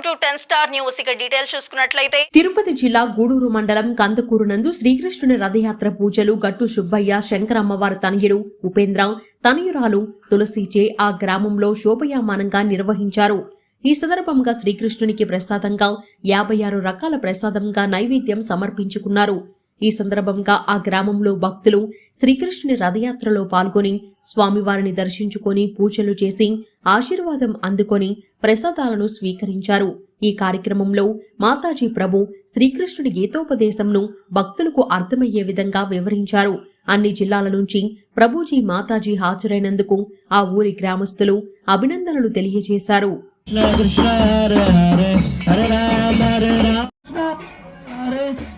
Welcome to 10 star news. ఇక details చూసుకున్నట్లయితే తిరుపతి జిల్లా గూడూరు మండలం కందుకూరు నందు శ్రీకృష్ణుని రథయాత్ర పూజలు గట్టు సుబ్బయ్య శంకరమ్మవారి తనయుడు ఉపేంద్ర తనయురాలు తులసిచే ఆ గ్రామంలో శోభయామానంగా నిర్వహించారు. ఈ సందర్భంగా శ్రీకృష్ణునికి ప్రసాదంగా 56 రకాల ప్రసాదంగా నైవేద్యం సమర్పించుకున్నారు. ఈ సందర్భంగా ఆ గ్రామంలో భక్తులు శ్రీకృష్ణుని రథయాత్రలో పాల్గొని స్వామివారిని దర్శించుకొని పూజలు చేసి ఆశీర్వాదం అందుకొని ప్రసాదాలను స్వీకరించారు. ఈ కార్యక్రమంలో మాతాజీ ప్రభు శ్రీకృష్ణుడి గీతోపదేశంను భక్తులకు అర్థమయ్యే విధంగా వివరించారు. అన్ని జిల్లాల నుంచి ప్రభుజీ మాతాజీ హాజరైనందుకు ఆ ఊరి గ్రామస్తులు అభినందనలు తెలియజేశారు.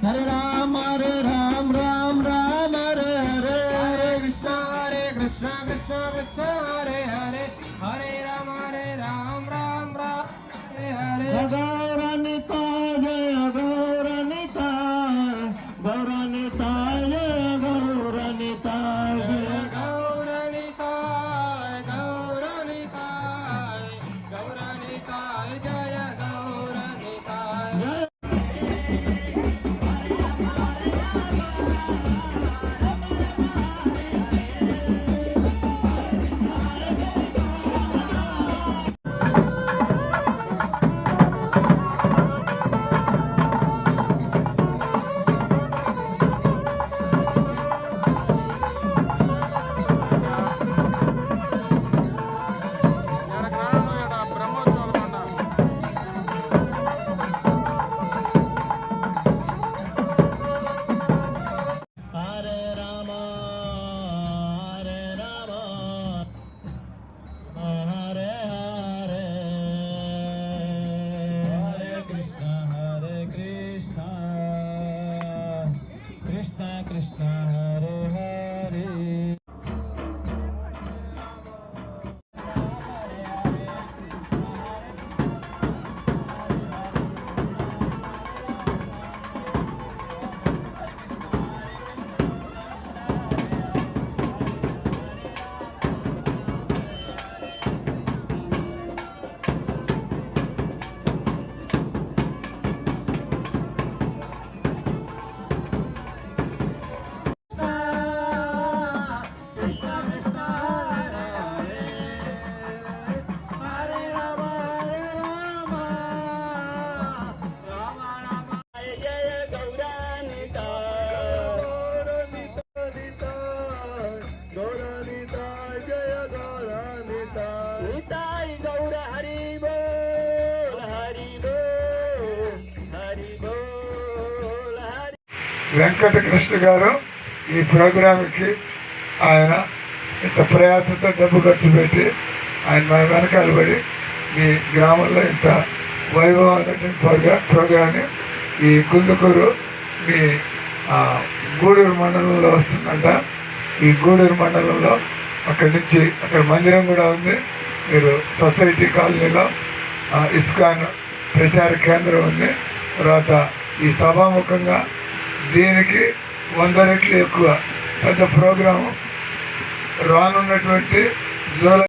Hare Ram, Ram Ram, Hare Hare, Hare Krishna, Krishna Krishna, Hare Hare, Hare Ram, Ram Ram, Hare Hare. Gauranita, Jaya Gauranita, Gauranita, Jaya Gauranita, Jaya Gauranita, Gauranita, Gauranita, Jaya Gauranita. Krishna Hare Hare. Venkatakrishna గారు ఈ ప్రోగ్రాంకి ఆయన ఇంత ప్రయాసంతో డబ్బు ఖర్చు పెట్టి ఆయన మన వెనకాల పడి మీ గ్రామంలో ఇంత వైభవమైనటువంటి ప్రోగ్రాన్ని ఈ కుందుకూరు మీ గూడూరు మండలంలో వస్తుందంట. ఈ గూడూరు మండలంలో అక్కడి నుంచి అక్కడ మందిరం కూడా ఉంది. మీరు సొసైటీ కాలనీలో ఇస్కాన్ ప్రచార కేంద్రం ఉంది. తర్వాత ఈ సభాముఖంగా దీనికి 100 రెట్లు ఎక్కువ పెద్ద ప్రోగ్రాము రానున్నటువంటి జూలై